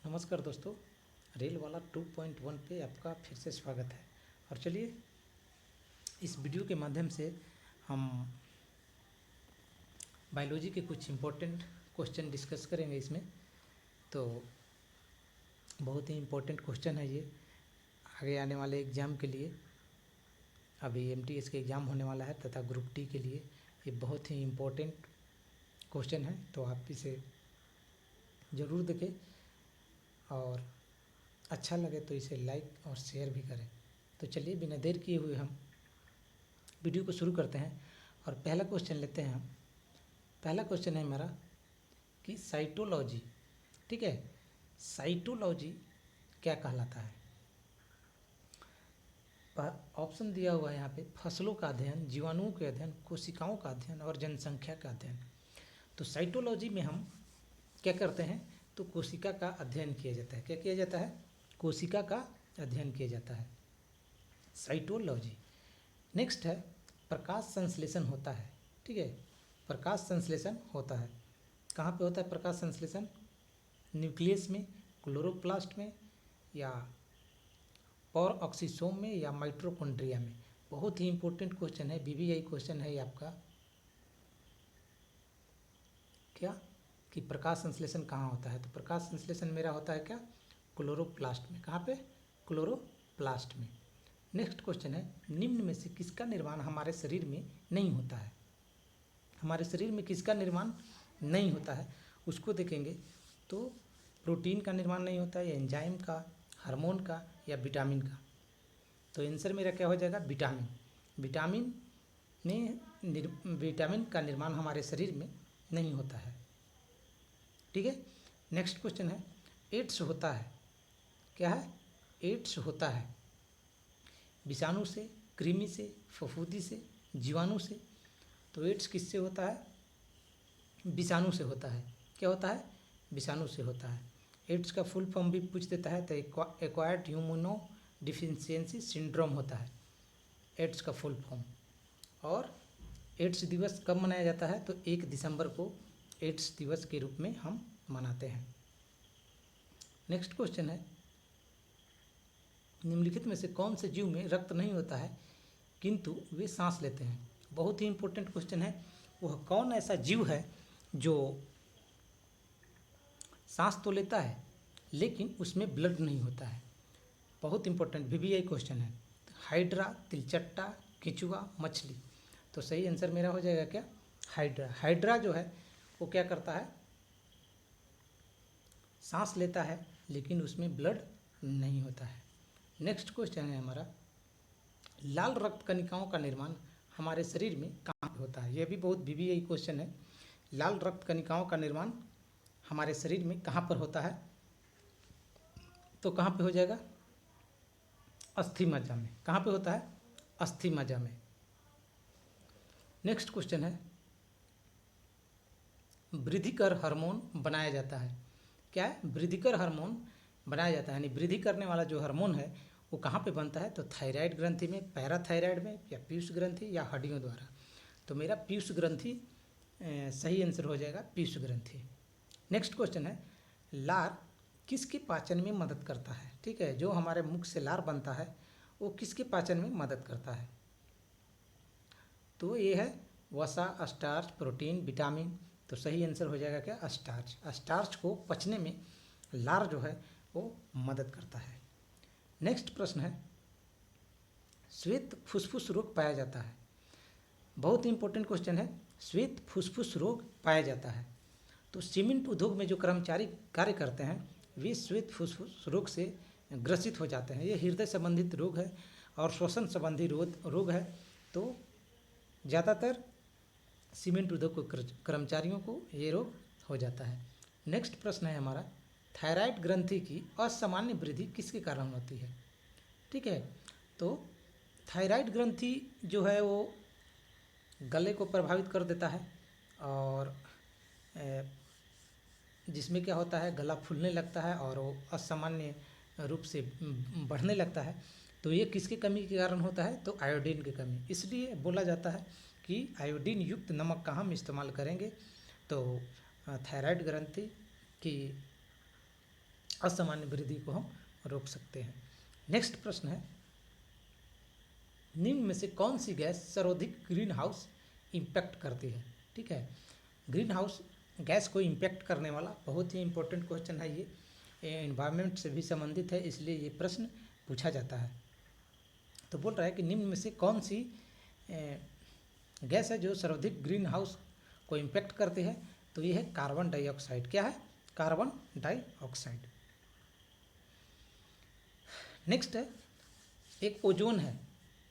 नमस्कार दोस्तों, रेल वाला 2.1 पे आपका फिर से स्वागत है। और चलिए इस वीडियो के माध्यम से हम बायोलॉजी के कुछ इम्पोर्टेंट क्वेश्चन डिस्कस करेंगे। इसमें तो बहुत ही इम्पोर्टेंट क्वेश्चन है ये आगे आने वाले एग्ज़ाम के लिए। अभी एमटीएस के एग्ज़ाम होने वाला है तथा ग्रुप डी के लिए ये बहुत ही इम्पोर्टेंट क्वेश्चन है, तो आप इसे ज़रूर देखें और अच्छा लगे तो इसे लाइक और शेयर भी करें। तो चलिए बिना देर किए हुए हम वीडियो को शुरू करते हैं और पहला क्वेश्चन लेते हैं हम। पहला क्वेश्चन है हमारा कि साइटोलॉजी, ठीक है, साइटोलॉजी क्या कहलाता है। ऑप्शन दिया हुआ है यहाँ पे, फसलों का अध्ययन, जीवाणुओं के अध्ययन, कोशिकाओं का अध्ययन और जनसंख्या का अध्ययन। तो साइटोलॉजी में हम क्या करते हैं, तो कोशिका का अध्ययन किया जाता है। क्या किया जाता है? कोशिका का अध्ययन किया जाता है, साइटोलॉजी। नेक्स्ट है प्रकाश संश्लेषण होता है, ठीक है, प्रकाश संश्लेषण होता है। कहाँ पे होता है प्रकाश संश्लेषण? न्यूक्लियस में, क्लोरोप्लास्ट में, या और ऑक्सीसोम में, या माइटोकॉन्ड्रिया में। बहुत ही इंपॉर्टेंट क्वेश्चन है, बीबीआई क्वेश्चन है ये आपका। क्या कि प्रकाश संश्लेषण कहाँ होता है? तो प्रकाश संश्लेषण मेरा होता है क्या? क्लोरोप्लास्ट में। कहाँ पे? क्लोरोप्लास्ट में। नेक्स्ट क्वेश्चन है, निम्न में से किसका निर्माण हमारे शरीर में नहीं होता है? हमारे शरीर में किसका निर्माण नहीं होता है उसको देखेंगे। तो प्रोटीन का निर्माण नहीं होता है, एंजाइम का, हार्मोन का, या विटामिन का। तो आंसर मेरा क्या हो जाएगा? विटामिन। विटामिन का निर्माण हमारे शरीर में नहीं होता है, ठीक है। नेक्स्ट क्वेश्चन है, एड्स होता है, क्या है? एड्स होता है विषाणु से, कृमि से, फफूंदी से, जीवाणु से। तो एड्स किससे होता है? विषाणु से होता है। क्या होता है? विषाणु से होता है। एड्स का फुल फॉर्म भी पूछ देता है तो एक्वायर्ड इम्यूनो डिफिशियंसी सिंड्रोम होता है एड्स का फुल फॉर्म। और एड्स दिवस कब मनाया जाता है? तो 1 दिसंबर को एड्स दिवस के रूप में हम मनाते हैं। नेक्स्ट क्वेश्चन है, निम्नलिखित में से कौन से जीव में रक्त नहीं होता है किंतु वे सांस लेते हैं? बहुत ही इंपॉर्टेंट क्वेश्चन है। वह कौन ऐसा जीव है जो सांस तो लेता है लेकिन उसमें ब्लड नहीं होता है? बहुत इंपॉर्टेंट बीबीआई क्वेश्चन है। हाइड्रा, तिलचट्टा, केंचुआ, मछली। तो सही आंसर मेरा हो जाएगा क्या? हाइड्रा। हाइड्रा जो है वो क्या करता है? सांस लेता है लेकिन उसमें ब्लड नहीं होता है। नेक्स्ट क्वेश्चन है हमारा, लाल रक्त कणिकाओं का निर्माण हमारे शरीर में कहाँ पे होता है? यह भी बहुत बीबीआई क्वेश्चन है। लाल रक्त कणिकाओं का निर्माण हमारे शरीर में कहाँ पर होता है? तो कहाँ पे हो जाएगा? अस्थि मज्जा में। कहाँ पे होता है? अस्थि मज्जा में। नेक्स्ट क्वेश्चन है, वृद्धिकर हार्मोन बनाया जाता है। क्या है? वृद्धिकर हार्मोन बनाया जाता है, यानी वृद्धि करने वाला जो हार्मोन है वो कहाँ पे बनता है? तो थायराइड ग्रंथि में, पैराथायराइड में, या पीयूष ग्रंथि, या हड्डियों द्वारा। तो मेरा पीयूष ग्रंथि सही आंसर हो जाएगा, पीयूष ग्रंथि। नेक्स्ट क्वेश्चन है, लार किसके पाचन में मदद करता है? ठीक है, जो हमारे मुख से लार बनता है वो किसके पाचन में मदद करता है? तो ये है वसा, स्टार्च, प्रोटीन, विटामिन। तो सही आंसर हो जाएगा क्या? स्टार्च। स्टार्च को पचने में लार जो है वो मदद करता है। नेक्स्ट प्रश्न है, श्वेत फुसफुस रोग पाया जाता है। बहुत ही इंपॉर्टेंट क्वेश्चन है, श्वेत फुसफुस रोग पाया जाता है। तो सीमेंट उद्योग में जो कर्मचारी कार्य करते हैं वे श्वेत फुसफुस रोग से ग्रसित हो जाते हैं। ये हृदय संबंधित रोग है और श्वसन संबंधी रोग है। तो ज़्यादातर सीमेंट उद्योग को कर्मचारियों को ये रोग हो जाता है। नेक्स्ट प्रश्न है हमारा, थायराइड ग्रंथि की असामान्य वृद्धि किसके कारण होती है? ठीक है, तो थायराइड ग्रंथि जो है वो गले को प्रभावित कर देता है और जिसमें क्या होता है, गला फूलने लगता है और वो असामान्य रूप से बढ़ने लगता है। तो ये किसकी कमी के कारण होता है? तो आयोडीन की कमी। इसलिए बोला जाता है कि आयोडीन युक्त नमक का हम इस्तेमाल करेंगे तो थायराइड ग्रंथि की असामान्य वृद्धि को हम रोक सकते हैं। नेक्स्ट प्रश्न है, निम्न में से कौन सी गैस सर्वाधिक ग्रीन हाउस इम्पैक्ट करती है? ठीक है, ग्रीन हाउस गैस को इम्पैक्ट करने वाला बहुत ही इम्पोर्टेंट क्वेश्चन है। ये एनवायरनमेंट से भी संबंधित है, इसलिए ये प्रश्न पूछा जाता है। तो बोल रहा है कि निम्न में से कौन सी गैस है जो सर्वाधिक ग्रीन हाउस को इम्पैक्ट करती है? तो ये है कार्बन डाइऑक्साइड। क्या है? Carbon dioxide. नेक्स्ट है, एक ओजोन है।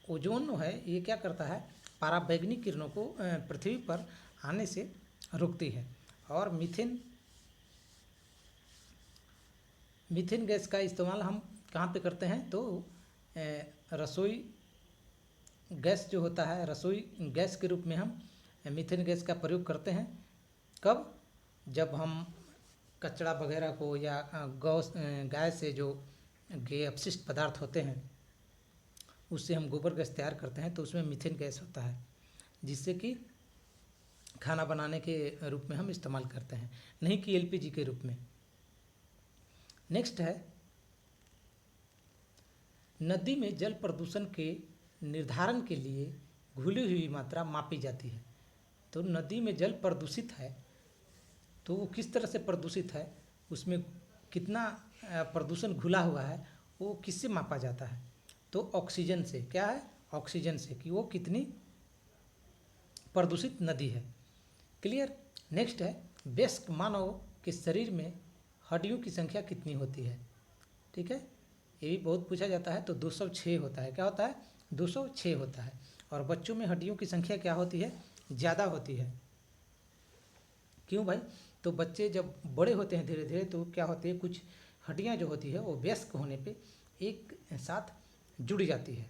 ओजोन है ये क्या करता है? पराबैंगनी किरणों को पृथ्वी पर आने से रोकती है। और मीथेन गैस का इस्तेमाल हम कहाँ पे करते हैं? तो रसोई गैस जो होता है, रसोई गैस के रूप में हम मीथेन गैस का प्रयोग करते हैं। कब? जब हम कचरा वगैरह को या गाय से जो के अपशिष्ट पदार्थ होते हैं उससे हम गोबर गैस तैयार करते हैं, तो उसमें मीथेन गैस होता है, जिससे कि खाना बनाने के रूप में हम इस्तेमाल करते हैं, नहीं कि एलपीजी के रूप में। नेक्स्ट है, नदी में जल प्रदूषण के निर्धारण के लिए घुली हुई मात्रा मापी जाती है। तो नदी में जल प्रदूषित है तो वो किस तरह से प्रदूषित है, उसमें कितना प्रदूषण घुला हुआ है, वो किससे मापा जाता है? तो ऑक्सीजन से। क्या है? ऑक्सीजन से, कि वो कितनी प्रदूषित नदी है। क्लियर? नेक्स्ट है, वयस्क मानव के शरीर में हड्डियों की संख्या कितनी होती है? ठीक है, ये भी बहुत पूछा जाता है। तो 206 होता है। क्या होता है? 206 होता है। और बच्चों में हड्डियों की संख्या क्या होती है? ज़्यादा होती है। क्यों भाई? तो बच्चे जब बड़े होते हैं धीरे धीरे, तो क्या होती है, कुछ हड्डियाँ जो होती है वो वयस्क होने पे एक साथ जुड़ जाती है।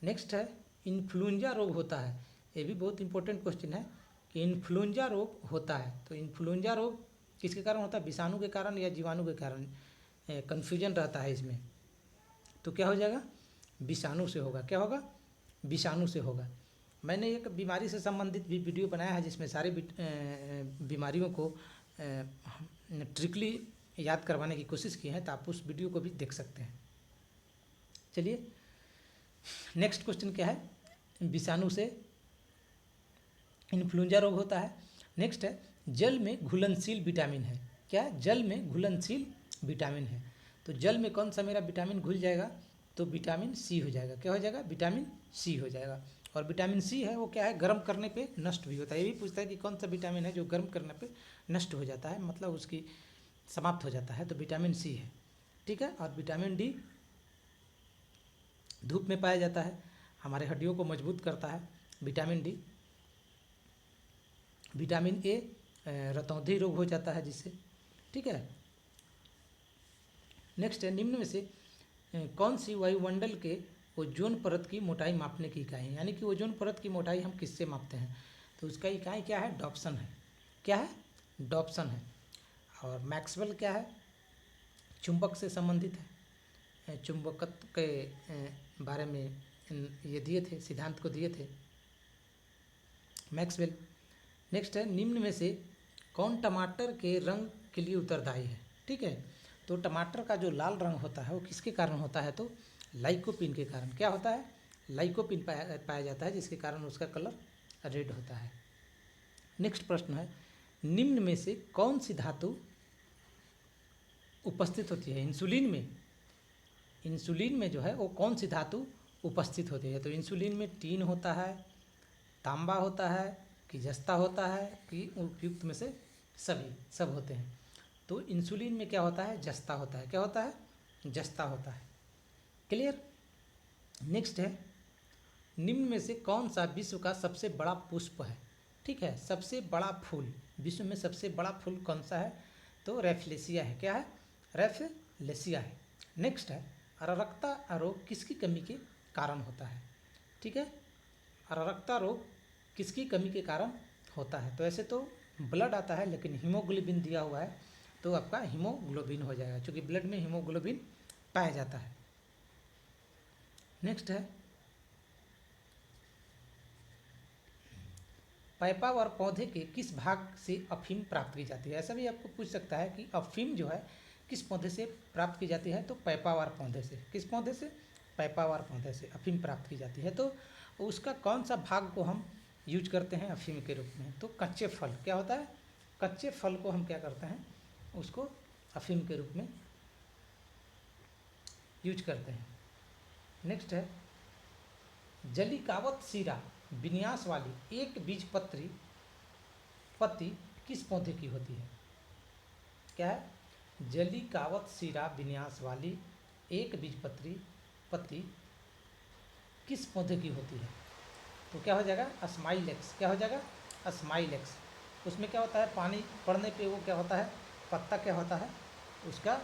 नेक्स्ट है, इन्फ्लुएंजा रोग होता है। ये भी बहुत इंपॉर्टेंट क्वेश्चन है कि इन्फ्लुएंजा रोग होता है। तो इन्फ्लुएंजा रोग किसके कारण होता है? विषाणु के कारण या जीवाणु के कारण? कन्फ्यूजन रहता है इसमें। तो क्या हो जाएगा? विषाणु से होगा। क्या होगा? विषाणु से होगा। मैंने एक बीमारी से संबंधित भी वीडियो बनाया है, जिसमें सारी बीमारियों को ट्रिकली याद करवाने की कोशिश की है, तो आप उस वीडियो को भी देख सकते हैं। चलिए, नेक्स्ट क्वेश्चन क्या है? विषाणु से इन्फ्लुएंजा रोग होता है। नेक्स्ट है, जल में घुलनशील विटामिन है। क्या है? जल में घुलनशील विटामिन है। तो जल में कौन सा मेरा विटामिन घुल जाएगा? तो विटामिन सी हो जाएगा। क्या हो जाएगा? विटामिन सी हो जाएगा। और विटामिन सी है वो क्या है? गर्म करने पे नष्ट भी होता है। ये भी पूछता है कि कौन सा विटामिन है जो गर्म करने पे नष्ट हो जाता है, मतलब उसकी समाप्त हो जाता है, तो विटामिन सी है। ठीक है। और विटामिन डी धूप में पाया जाता है, हमारे हड्डियों को मजबूत करता है विटामिन डी। विटामिन ए रतौंधी रोग हो जाता है जिससे। ठीक है। नेक्स्ट है, निम्न में से कौन सी वायुमंडल के ओजोन परत की मोटाई मापने की इकाई है? यानी कि ओजोन परत की मोटाई हम किससे मापते हैं? तो उसका इकाई क्या है? डॉप्सन है। क्या है? डॉप्सन है। और मैक्सवेल क्या है? चुंबक से संबंधित है, चुंबकत्व के बारे में ये दिए थे, सिद्धांत को दिए थे मैक्सवेल। नेक्स्ट है, निम्न में से कौन टमाटर के रंग के लिए उत्तरदायी है? ठीक है। तो टमाटर का जो लाल रंग होता है वो किसके कारण होता है? तो लाइकोपिन के कारण। क्या होता है? लाइकोपिन पाया जाता है, जिसके कारण उसका कलर रेड होता है। नेक्स्ट प्रश्न है, निम्न में से कौन सी धातु उपस्थित होती है इंसुलिन में? इंसुलिन में जो है वो कौन सी धातु उपस्थित होती है? तो इंसुलिन में टीन होता है, तांबा होता है, कि जस्ता होता है, कि उपयुक्त में से सभी सब होते हैं। तो इंसुलिन में क्या होता है? जस्ता होता है। क्या होता है? जस्ता होता है। क्लियर? नेक्स्ट है, निम्न में से कौन सा विश्व का सबसे बड़ा पुष्प है? ठीक है, सबसे बड़ा फूल, विश्व में सबसे बड़ा फूल कौन सा है? तो रेफलेसिया है। क्या है? रेफलेसिया है। नेक्स्ट है, अरारक्ता रोग किसकी कमी के कारण होता है? ठीक है, अरारक्ता रोग किसकी कमी के कारण होता है? तो ऐसे तो ब्लड आता है, लेकिन हीमोग्लोबिन दिया हुआ है तो आपका हीमोग्लोबिन हो जाएगा, क्योंकि ब्लड में हीमोग्लोबिन पाया जाता है। नेक्स्ट है, पैपावर पौधे के किस भाग से अफीम प्राप्त की जाती है। ऐसा भी आपको पूछ सकता है कि अफीम जो है किस पौधे से प्राप्त की जाती है, तो पैपावर पौधे से। किस पौधे से? पैपावर पौधे से अफीम प्राप्त की जाती है। तो उसका कौन सा भाग को हम यूज करते हैं अफीम के रूप में? तो कच्चे फल। क्या होता है? कच्चे फल को हम क्या करते हैं, उसको अफीम के रूप में यूज करते हैं। नेक्स्ट है, जलीकावत शीरा विन्यास वाली एक बीजपत्री पत्ती किस पौधे की होती है? क्या है? जलीकावत शीरा विन्यास वाली एक बीजपत्री पत्ती किस पौधे की होती है? तो क्या हो जाएगा? स्माइलेक्स। क्या हो जाएगा? स्माइलेक्स। उसमें क्या होता है, पानी पड़ने पे वो क्या होता है, पत्ता क्या होता है, उसका